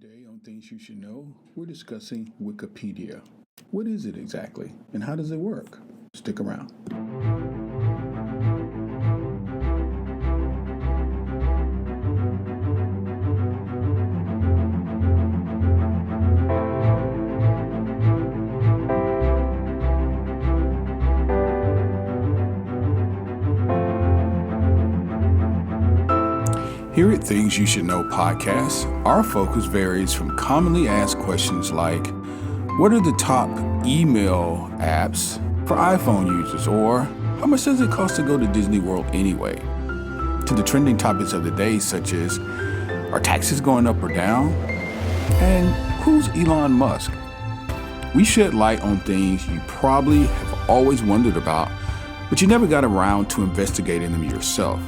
Today on Things You Should Know, we're discussing Wikipedia. What is it exactly, and how does it work? Stick around. Here at Things You Should Know podcast, our focus varies from commonly asked questions like, what are the top email apps for iPhone users? Or how much does it cost to go to Disney World anyway? To the trending topics of the day such as, are taxes going up or down? And who's Elon Musk? We shed light on things you probably have always wondered about, but you never got around to investigating them yourself.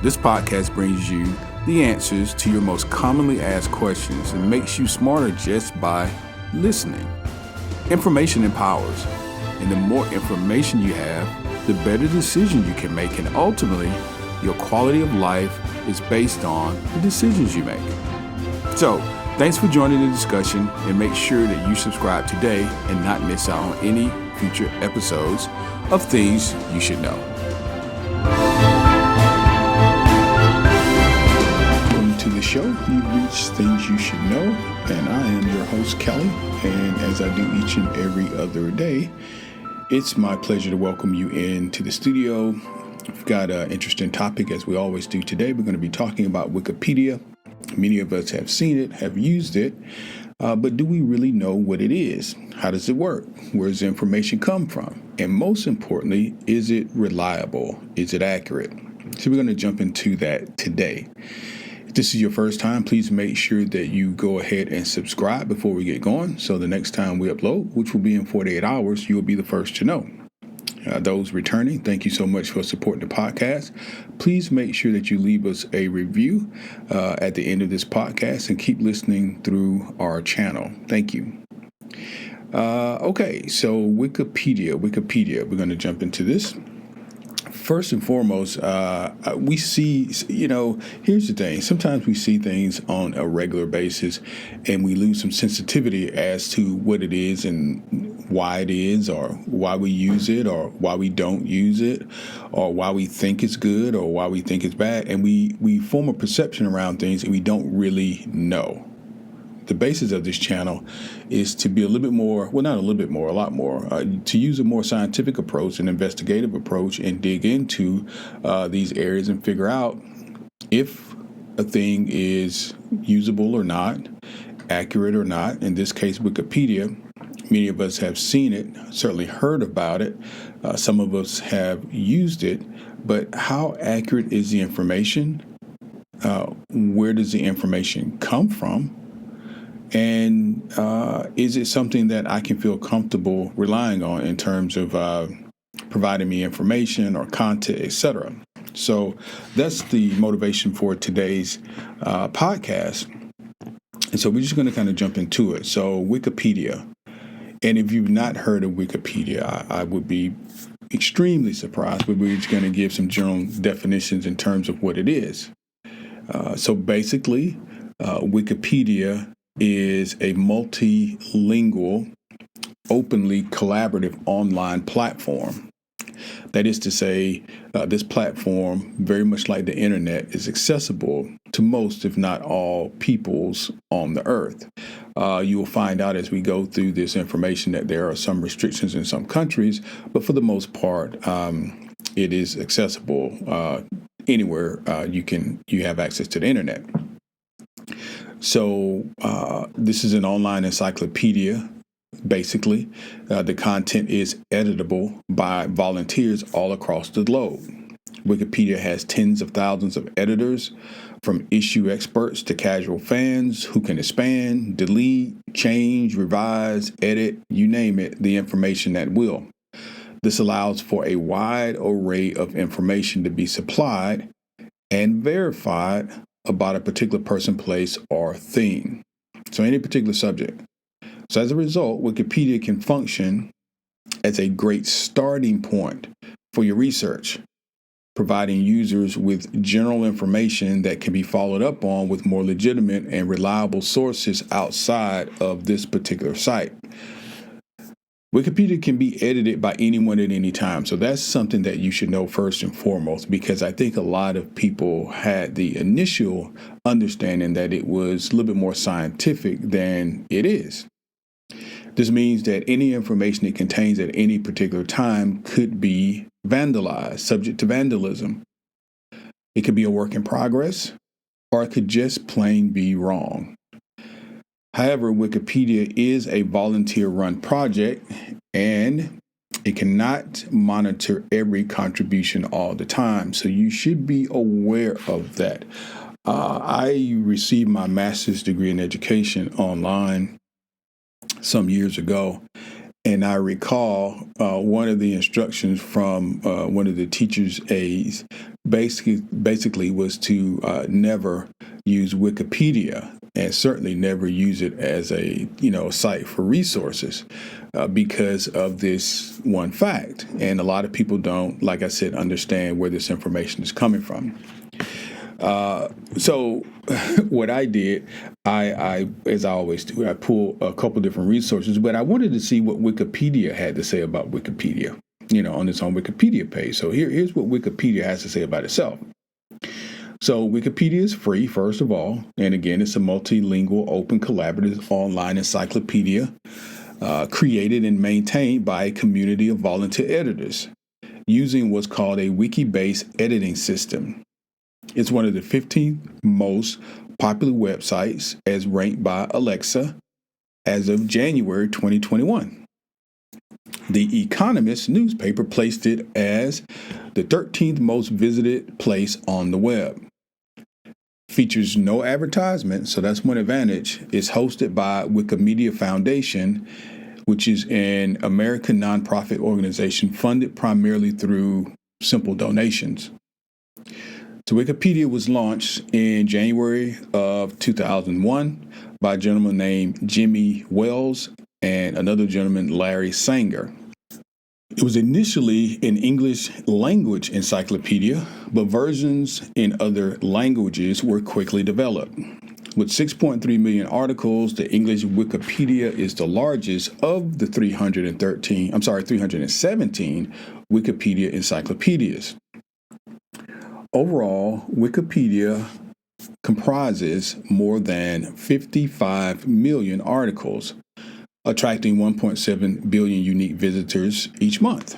This podcast brings you the answers to your most commonly asked questions and makes you smarter just by listening. Information empowers, and the more information you have, the better decisions you can make, and ultimately, your quality of life is based on the decisions you make. So, thanks for joining the discussion, and make sure that you subscribe today and not miss out on any future episodes of Things You Should Know. To the show, you've reached Things You Should Know, and I am your host, Kelly, and as I do each and every other day, it's my pleasure to welcome you into the studio. We've got an interesting topic, as we always do today. We're going to be talking about Wikipedia. Many of us have seen it, have used it, but do we really know what it is? How does it work? Where does the information come from? And most importantly, is it reliable? Is it accurate? So we're going to jump into that today. If this is your first time, please make sure that you go ahead and subscribe before we get going. So the next time we upload, which will be in 48 hours, you will be the first to know. Those returning, thank you so much for supporting the podcast. Please make sure that you leave us a review at the end of this podcast and keep listening through our channel. Thank you. Okay, so Wikipedia, we're going to jump into this. First and foremost, we see, here's the thing. Sometimes we see things on a regular basis and we lose some sensitivity as to what it is and why it is, or why we use it, or why we don't use it, or why we think it's good, or why we think it's bad. And we form a perception around things and we don't really know. The basis of this channel is to be a little bit more, well, not a little bit more, a lot more, to use a more scientific approach, an investigative approach, and dig into these areas and figure out if a thing is usable or not, accurate or not. In this case, Wikipedia, many of us have seen it, certainly heard about it. Some of us have used it, but how accurate is the information? Where does the information come from? And is it something that I can feel comfortable relying on in terms of providing me information or content, etc.? So that's the motivation for today's podcast. And so we're just going to kind of jump into it. So Wikipedia. And if you've not heard of Wikipedia, I would be extremely surprised, but we're just going to give some general definitions in terms of what it is. So basically, Wikipedia is a multilingual, openly collaborative online platform. That is to say, this platform, very much like the internet, is accessible to most, if not all, peoples on the earth. You will find out as we go through this information that there are some restrictions in some countries, but for the most part, it is accessible anywhere you have access to the internet. So this is an online encyclopedia. Basically, the content is editable by volunteers all across the globe. Wikipedia has tens of thousands of editors, from issue experts to casual fans who can expand, delete, change, revise, edit, you name it, the information at will. This allows for a wide array of information to be supplied and verified about a particular person, place, or thing. So any particular subject. So as a result, Wikipedia can function as a great starting point for your research. providing users with general information that can be followed up on with more legitimate and reliable sources outside of this particular site. Wikipedia can be edited by anyone at any time. So that's something that you should know first and foremost, because I think a lot of people had the initial understanding that it was a little bit more scientific than it is. This means that any information it contains at any particular time could be vandalized, subject to vandalism. It could be a work in progress, or it could just plain be wrong. However, Wikipedia is a volunteer-run project, and it cannot monitor every contribution all the time. So you should be aware of that. I received my master's degree in education online some years ago, and I recall one of the instructions from one of the teacher's aides basically was to never use Wikipedia, and certainly never use it as a site for resources because of this one fact. And a lot of people don't, like I said, understand where this information is coming from. So what I did, I as I always do, I pull a couple different resources, but I wanted to see what Wikipedia had to say about Wikipedia, on its own Wikipedia page. So here's what Wikipedia has to say about itself. So Wikipedia is free, first of all, and again, it's a multilingual, open, collaborative online encyclopedia created and maintained by a community of volunteer editors using what's called a wiki-based editing system. It's one of the 15 most popular websites as ranked by Alexa as of January 2021. The Economist newspaper placed it as the 13th most visited place on the web. Features no advertisement, so that's one advantage. It's hosted by Wikimedia Foundation, which is an American nonprofit organization funded primarily through simple donations. So Wikipedia was launched in January of 2001 by a gentleman named Jimmy Wales and another gentleman, Larry Sanger. It was initially an English language encyclopedia, but versions in other languages were quickly developed. With 6.3 million articles, the English Wikipedia is the largest of the 317 Wikipedia encyclopedias. Overall, Wikipedia comprises more than 55 million articles, attracting 1.7 billion unique visitors each month.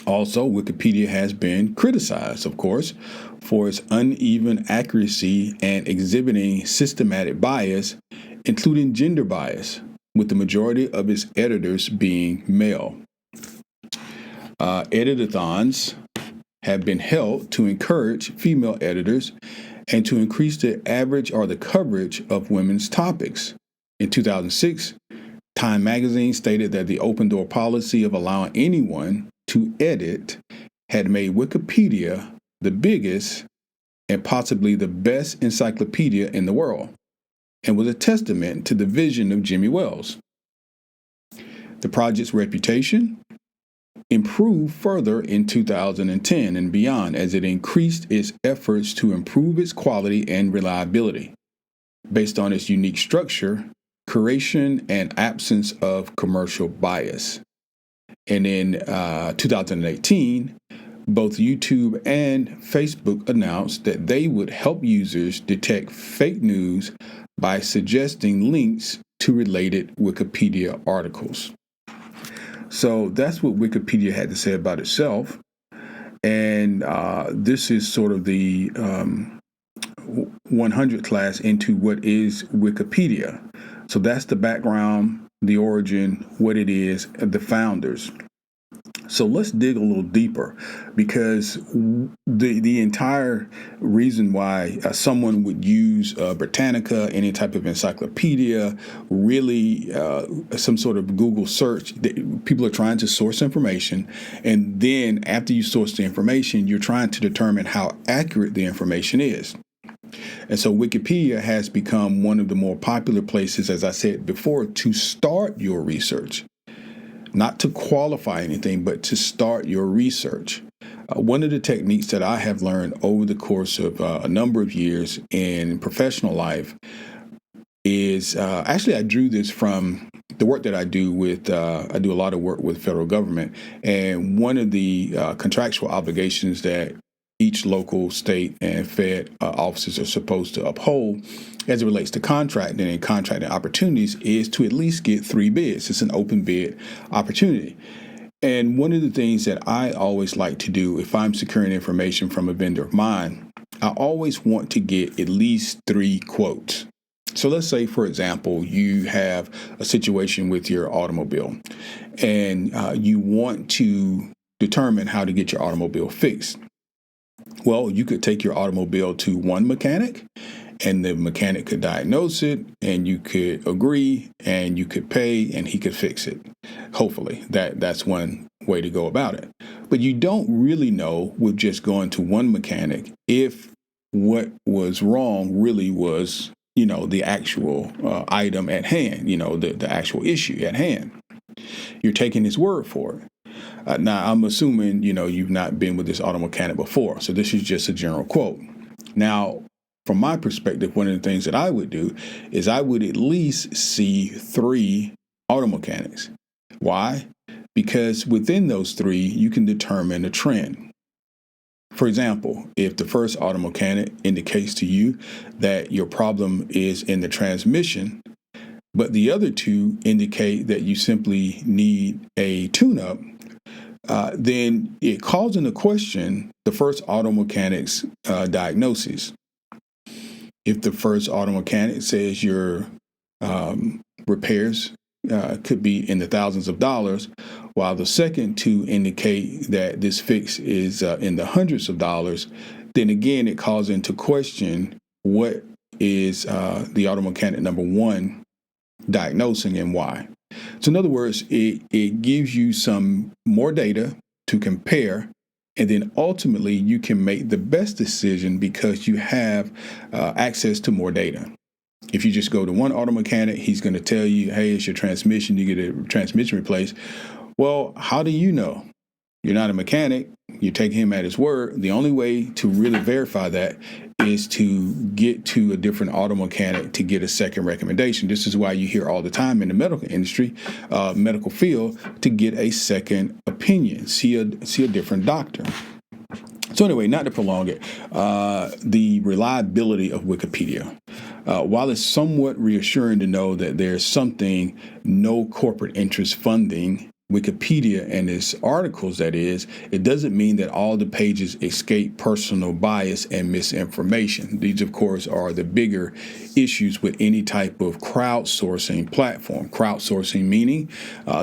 Also, Wikipedia has been criticized, of course, for its uneven accuracy and exhibiting systematic bias, including gender bias, with the majority of its editors being male. Editathons have been held to encourage female editors and to increase the average or the coverage of women's topics. In 2006, Time magazine stated that the open door policy of allowing anyone to edit had made Wikipedia the biggest and possibly the best encyclopedia in the world, and was a testament to the vision of Jimmy Wales. The project's reputation improved further in 2010 and beyond as it increased its efforts to improve its quality and reliability based on its unique structure, curation, and absence of commercial bias. And in 2018, both YouTube and Facebook announced that they would help users detect fake news by suggesting links to related Wikipedia articles. So that's what Wikipedia had to say about itself. And this is sort of the 100 class into what is Wikipedia. So that's the background, the origin, what it is, the founders. So let's dig a little deeper, because the entire reason why someone would use Britannica, any type of encyclopedia, really some sort of Google search, people are trying to source information, and then after you source the information, you're trying to determine how accurate the information is. And so Wikipedia has become one of the more popular places, as I said before, to start your research. Not to qualify anything, but to start your research. One of the techniques that I have learned over the course of a number of years in professional life is actually I drew this from the work that I do with, I do a lot of work with federal government. And one of the contractual obligations that each local, state, and Fed officers are supposed to uphold as it relates to contracting and contracting opportunities is to at least get 3 bids. It's an open bid opportunity. And one of the things that I always like to do if I'm securing information from a vendor of mine, I always want to get at least 3 quotes. So let's say, for example, you have a situation with your automobile and you want to determine how to get your automobile fixed. Well, you could take your automobile to one mechanic and the mechanic could diagnose it and you could agree and you could pay and he could fix it. Hopefully that's one way to go about it. But you don't really know with just going to one mechanic if what was wrong really was, the actual item at hand, the actual issue at hand. You're taking his word for it. Now, I'm assuming, you've not been with this auto mechanic before. So this is just a general quote. Now, from my perspective, one of the things that I would do is I would at least see 3 auto mechanics. Why? Because within those 3, you can determine a trend. For example, if the first auto mechanic indicates to you that your problem is in the transmission, but the other 2 indicate that you simply need a tune-up, then it calls into question the first auto mechanic's diagnosis. If the first auto mechanic says your repairs could be in the thousands of dollars, while the second 2 indicate that this fix is in the hundreds of dollars, then again, it calls into question what is the auto mechanic number 1 diagnosing and why. So in other words, it gives you some more data to compare, and then ultimately you can make the best decision because you have access to more data. If you just go to one auto mechanic, he's going to tell you, hey, it's your transmission, you get a transmission replaced. Well, how do you know? You're not a mechanic. You take him at his word. The only way to really verify that is to get to a different auto mechanic to get a second recommendation. This is why you hear all the time in the medical industry, medical field, to get a second opinion, see a different doctor. So anyway, not to prolong it, the reliability of Wikipedia. While it's somewhat reassuring to know that there's something no corporate interest funding Wikipedia and its articles, that is, it doesn't mean that all the pages escape personal bias and misinformation. These, of course, are the bigger issues with any type of crowdsourcing platform. Crowdsourcing meaning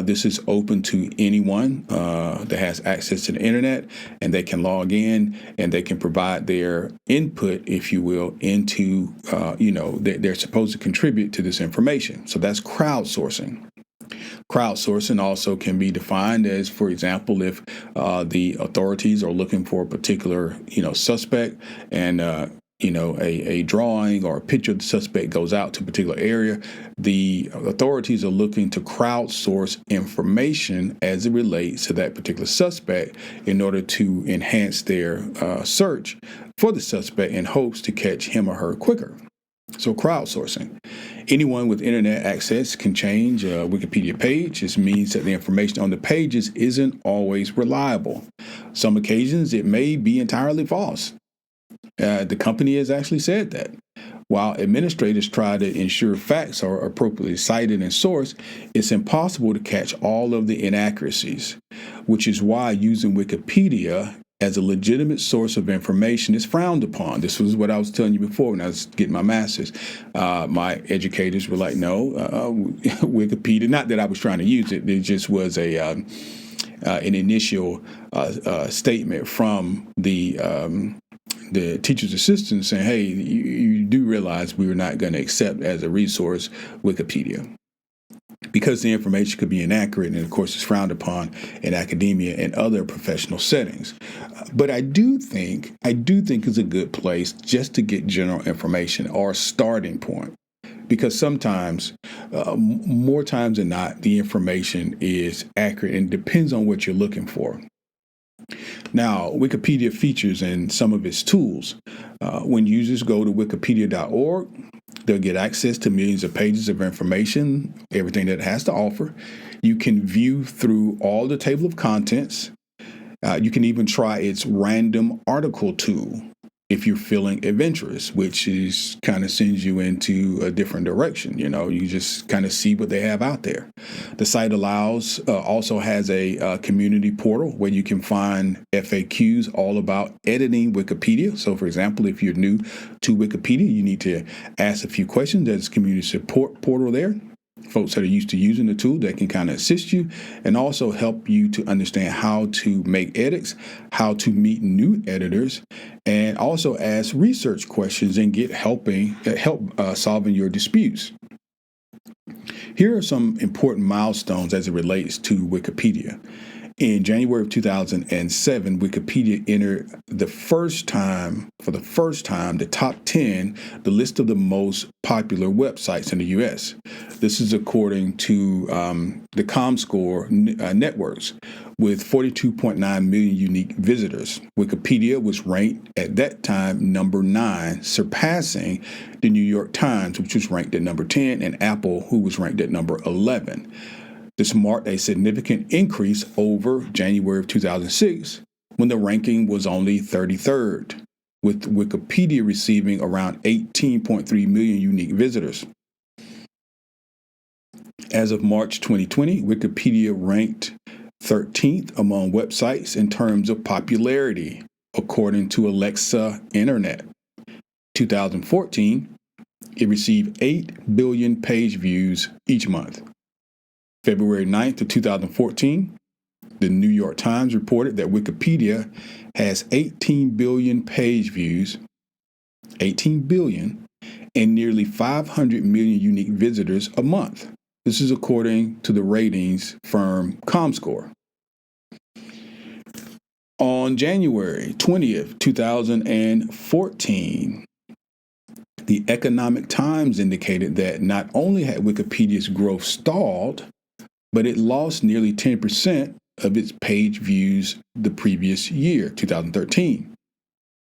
this is open to anyone that has access to the internet, and they can log in and they can provide their input, if you will, into, they're supposed to contribute to this information. So that's crowdsourcing. Crowdsourcing also can be defined as, for example, if the authorities are looking for a particular, suspect, and a drawing or a picture of the suspect goes out to a particular area, the authorities are looking to crowdsource information as it relates to that particular suspect in order to enhance their search for the suspect in hopes to catch him or her quicker. So crowdsourcing. Anyone with internet access can change a Wikipedia page. This means that the information on the pages isn't always reliable. Some occasions it may be entirely false. The company has actually said that. While administrators try to ensure facts are appropriately cited and sourced, it's impossible to catch all of the inaccuracies, which is why using Wikipedia as a legitimate source of information is frowned upon. This was what I was telling you before when I was getting my master's. My educators were like, no, Wikipedia, not that I was trying to use it, it just was an initial statement from the teacher's assistant saying, hey, you do realize we were not going to accept as a resource Wikipedia, because the information could be inaccurate, and of course it's frowned upon in academia and other professional settings. But I do think it's a good place just to get general information or a starting point, because sometimes, more times than not, the information is accurate and depends on what you're looking for. Now, Wikipedia Features and some of its tools. When users go to wikipedia.org, they'll get access to millions of pages of information, everything that it has to offer. You can view through all the table of contents. You can even try its random article tool if you're feeling adventurous, which is kind of sends you into a different direction. You just kind of see what they have out there. The site also has a community portal where you can find FAQs all about editing Wikipedia. So, for example, if you're new to Wikipedia, you need to ask a few questions. There's a community support portal there. Folks that are used to using the tool that can kind of assist you and also help you to understand how to make edits, how to meet new editors, and also ask research questions and get help solving your disputes. Here are some important milestones as it relates to Wikipedia. In January of 2007, Wikipedia entered for the first time, the top 10, the list of the most popular websites in the U.S. This is according to the ComScore networks, with 42.9 million unique visitors. Wikipedia was ranked at that time number 9, surpassing the New York Times, which was ranked at number 10, and Apple, who was ranked at number 11. This marked a significant increase over January of 2006, when the ranking was only 33rd, with Wikipedia receiving around 18.3 million unique visitors. As of March 2020, Wikipedia ranked 13th among websites in terms of popularity, according to Alexa Internet. 2014, it received 8 billion page views each month. February 9th of 2014, the New York Times reported that Wikipedia has 18 billion page views, 18 billion, and nearly 500 million unique visitors a month. This is according to the ratings firm ComScore. On January 20th, 2014, the Economic Times indicated that not only had Wikipedia's growth stalled, but it lost nearly 10% of its page views the previous year, 2013.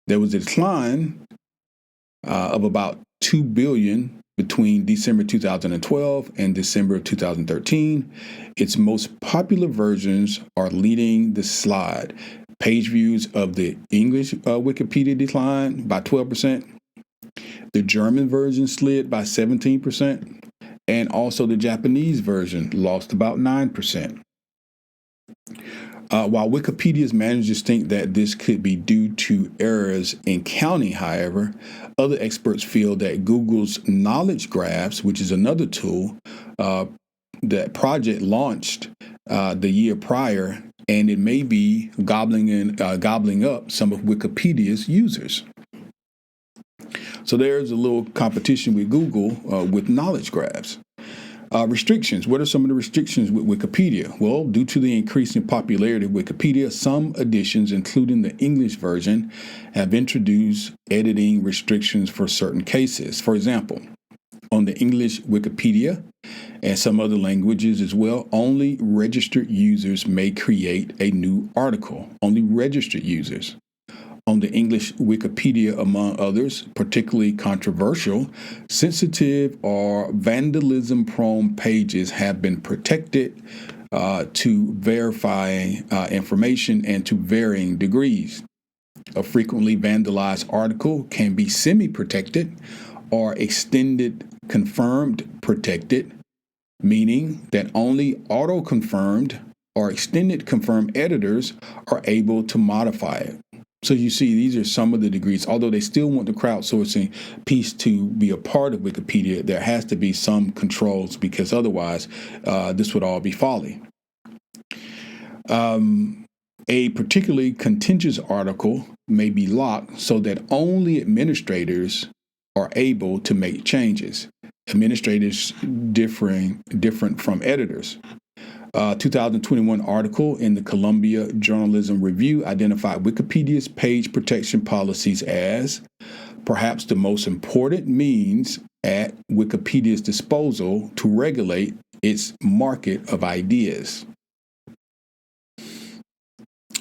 There was a decline of about 2 billion between December 2012 and December of 2013. Its most popular versions are leading the slide. Page views of the English Wikipedia declined by 12%. The German version slid by 17%. And also the Japanese version lost about 9%. While Wikipedia's managers think that this could be due to errors in counting, however, other experts feel that Google's knowledge graphs, which is another tool, that project launched the year prior, and it may be gobbling up some of Wikipedia's users. So there's a little competition with Google with knowledge graphs. Restrictions. What are some of the restrictions with Wikipedia? Well, due to the increasing popularity of Wikipedia, some editions, including the English version, have introduced editing restrictions for certain cases. For example, on the English Wikipedia and some other languages as well, only registered users may create a new article. Only registered users. On the English Wikipedia, among others, particularly controversial, sensitive or vandalism-prone pages have been protected to verify information and to varying degrees. A frequently vandalized article can be semi-protected or extended confirmed protected, meaning that only auto-confirmed or extended confirmed editors are able to modify it. So you see, these are some of the degrees. Although they still want the crowdsourcing piece to be a part of Wikipedia, there has to be some controls, because otherwise this would all be folly. A particularly contentious article may be locked so that only administrators are able to make changes. Administrators different from editors. 2021 article in the Columbia Journalism Review identified Wikipedia's page protection policies as perhaps the most important means at Wikipedia's disposal to regulate its market of ideas.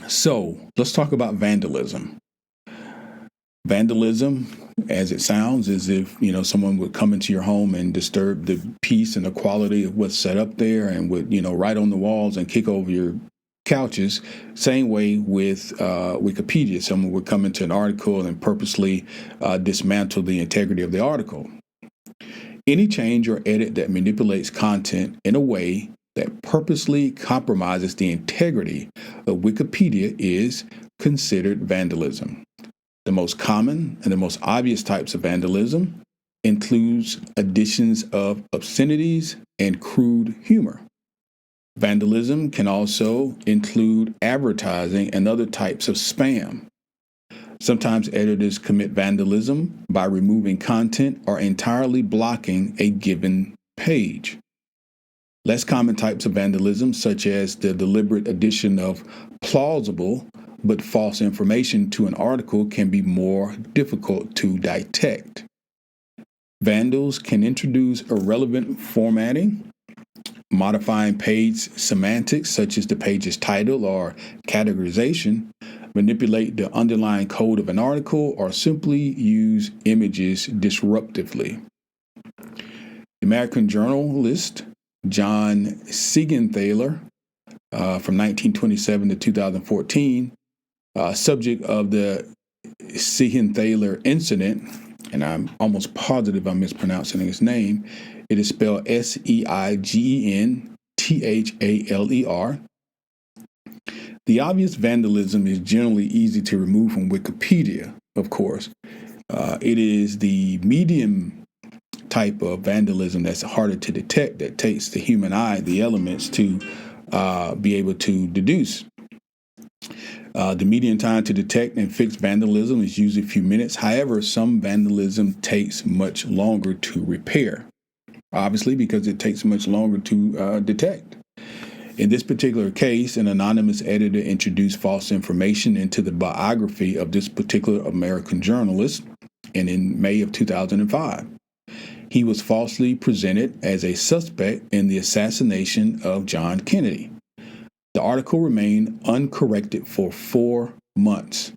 So let's talk about vandalism. Vandalism, as it sounds, is if someone would come into your home and disturb the peace and the quality of what's set up there, and would write on the walls and kick over your couches. Same way with Wikipedia. Someone would come into an article and purposely dismantle the integrity of the article. Any change or edit that manipulates content in a way that purposely compromises the integrity of Wikipedia is considered vandalism. The most common and the most obvious types of vandalism includes additions of obscenities and crude humor. Vandalism can also include advertising and other types of spam. Sometimes editors commit vandalism by removing content or entirely blocking a given page. Less common types of vandalism, such as the deliberate addition of plausible but false information to an article, can be more difficult to detect. Vandals can introduce irrelevant formatting, modifying page semantics, such as the page's title or categorization, manipulate the underlying code of an article, or simply use images disruptively. The American journalist John Siegenthaler, from 1927 to 2014, subject of the Siegenthaler incident, and I'm almost positive I'm mispronouncing his name. It is spelled Seigenthaler. The obvious vandalism is generally easy to remove from Wikipedia, of course. It is the medium type of vandalism that's harder to detect, that takes the human eye, the elements, to be able to deduce. The median time to detect and fix vandalism is usually a few minutes. However, some vandalism takes much longer to repair, obviously because it takes much longer to detect. In this particular case, an anonymous editor introduced false information into the biography of this particular American journalist, and in May of 2005. He was falsely presented as a suspect in the assassination of John Kennedy. The article remained uncorrected for 4 months.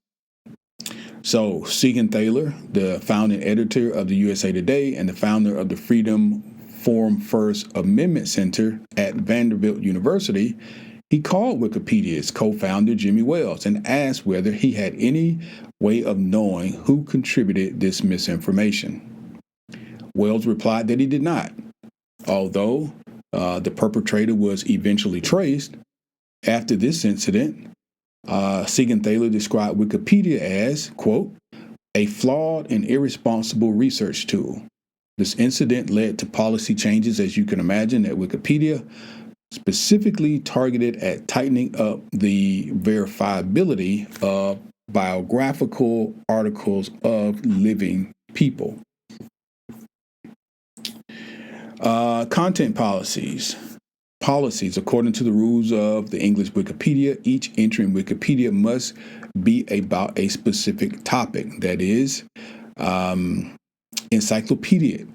So, Siegenthaler, the founding editor of the USA Today and the founder of the Freedom Forum First Amendment Center at Vanderbilt University, he called Wikipedia's co-founder Jimmy Wales and asked whether he had any way of knowing who contributed this misinformation. Wales replied that he did not. Although the perpetrator was eventually traced, after this incident, Siegenthaler described Wikipedia as, quote, a flawed and irresponsible research tool. This incident led to policy changes, as you can imagine, at Wikipedia, specifically targeted at tightening up the verifiability of biographical articles of living people. Content policies. Policies, according to the rules of the English Wikipedia, each entry in Wikipedia must be about a specific topic, that is, encyclopedia.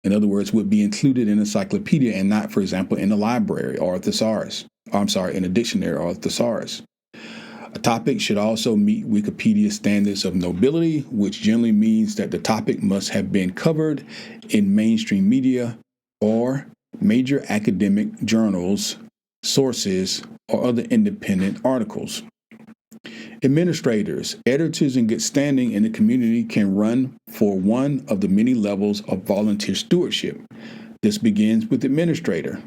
In other words, would be included in encyclopedia and not, for example, in a library or a thesaurus. In a dictionary or a thesaurus. A topic should also meet Wikipedia standards of nobility, which generally means that the topic must have been covered in mainstream media or major academic journals, sources, or other independent articles. Administrators, editors in good standing in the community can run for one of the many levels of volunteer stewardship. This begins with administrator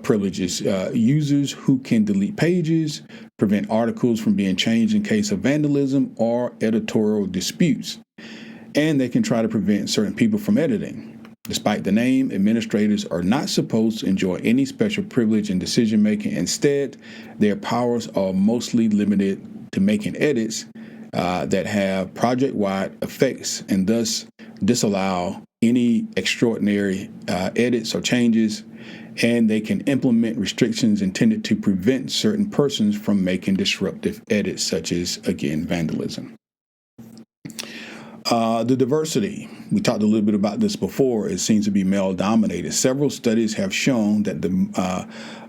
privileges, users who can delete pages, prevent articles from being changed in case of vandalism or editorial disputes, and they can try to prevent certain people from editing. Despite the name, administrators are not supposed to enjoy any special privilege in decision-making. Instead, their powers are mostly limited to making edits that have project-wide effects and thus disallow any extraordinary edits or changes, and they can implement restrictions intended to prevent certain persons from making disruptive edits, such as, again, vandalism. The diversity. We talked a little bit about this before. It seems to be male-dominated. Several studies have shown that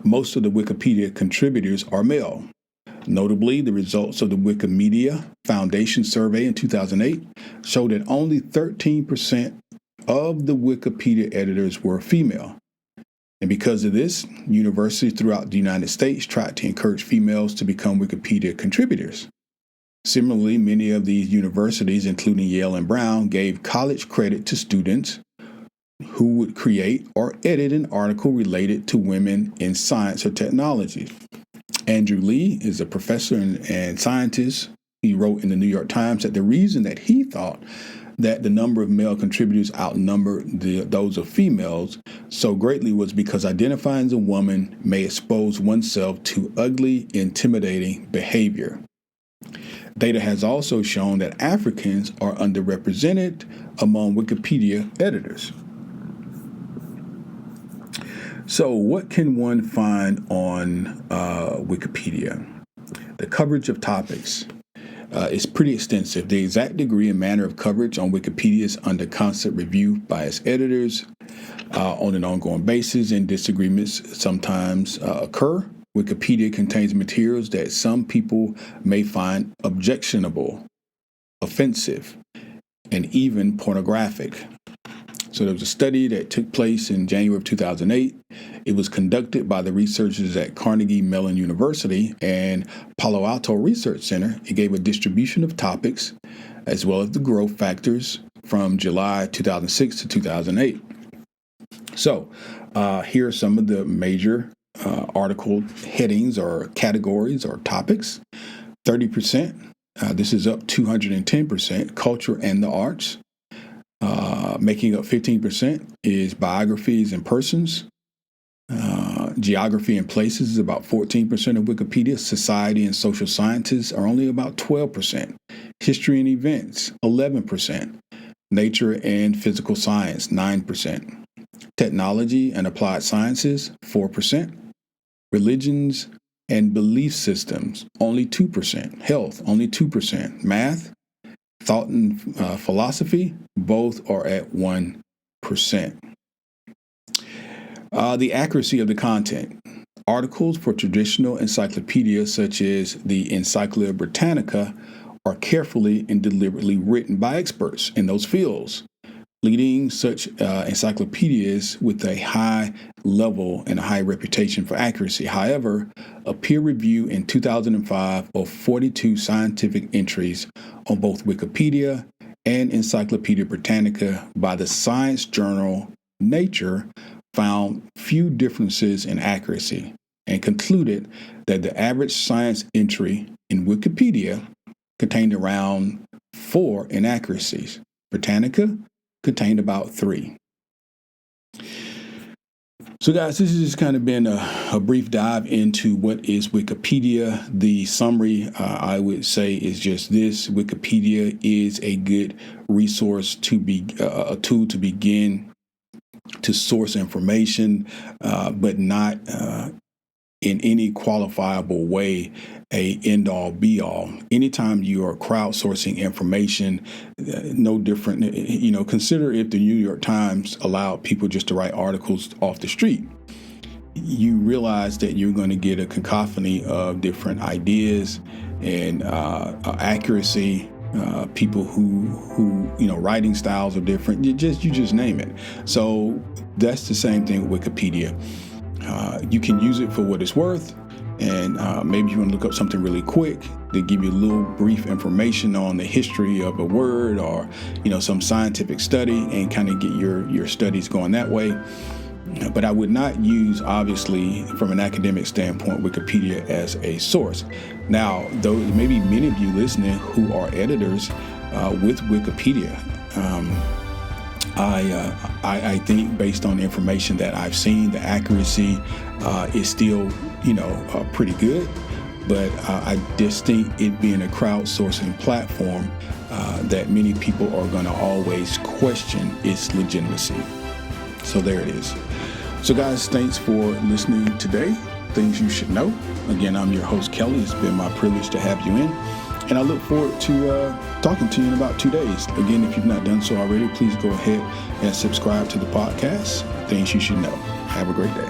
most of the Wikipedia contributors are male. Notably, the results of the Wikimedia Foundation survey in 2008 showed that only 13% of the Wikipedia editors were female. And because of this, universities throughout the United States tried to encourage females to become Wikipedia contributors. Similarly, many of these universities, including Yale and Brown, gave college credit to students who would create or edit an article related to women in science or technology. Andrew Lee is a professor and scientist. He wrote in the New York Times that the reason that he thought that the number of male contributors outnumbered those of females so greatly was because identifying as a woman may expose oneself to ugly, intimidating behavior. Data has also shown that Africans are underrepresented among Wikipedia editors. So what can one find on Wikipedia? The coverage of topics is pretty extensive. The exact degree and manner of coverage on Wikipedia is under constant review by its editors on an ongoing basis, and disagreements sometimes occur. Wikipedia contains materials that some people may find objectionable, offensive, and even pornographic. So there was a study that took place in January of 2008. It was conducted by the researchers at Carnegie Mellon University and Palo Alto Research Center. It gave a distribution of topics as well as the growth factors from July 2006 to 2008. So here are some of the major article headings or categories or topics. 30%, this is up 210%, culture and the arts. Making up 15% is biographies and persons. Geography and places is about 14% of Wikipedia. Society and social sciences are only about 12%. History and events, 11%. Nature and physical science, 9%. Technology and applied sciences, 4%. Religions and belief systems, only 2%. Health, only 2%. Math, thought and philosophy, both are at 1%. The accuracy of the content. Articles for traditional encyclopedias, such as the Encyclopedia Britannica, are carefully and deliberately written by experts in those fields, leading such encyclopedias with a high level and a high reputation for accuracy. However, a peer review in 2005 of 42 scientific entries on both Wikipedia and Encyclopedia Britannica by the science journal Nature found few differences in accuracy and concluded that the average science entry in Wikipedia contained around 4 inaccuracies. Britannica contained about 3. So guys, this has just kind of been a brief dive into what is Wikipedia. The summary, I would say, is just this. Wikipedia is a good resource to be a tool to begin to source information, but not in any qualifiable way a end-all be-all. Anytime you are crowdsourcing information, no different, consider if the New York Times allowed people just to write articles off the street. You realize that you're going to get a cacophony of different ideas and accuracy. People who writing styles are different. You just name it. So that's the same thing with Wikipedia. You can use it for what it's worth, and maybe you want to look up something really quick to give you a little brief information on the history of a word or some scientific study and kind of get your studies going that way. But I would not use, obviously, from an academic standpoint, Wikipedia as a source. Now, though, maybe many of you listening who are editors with Wikipedia, I think based on the information that I've seen, the accuracy is still, pretty good. But I just think it being a crowdsourcing platform that many people are going to always question its legitimacy. So there it is. So guys, thanks for listening today. Things you should know. Again, I'm your host, Kelly. It's been my privilege to have you in. And I look forward to talking to you in about 2 days. Again, if you've not done so already, please go ahead and subscribe to the podcast. Things you should know. Have a great day.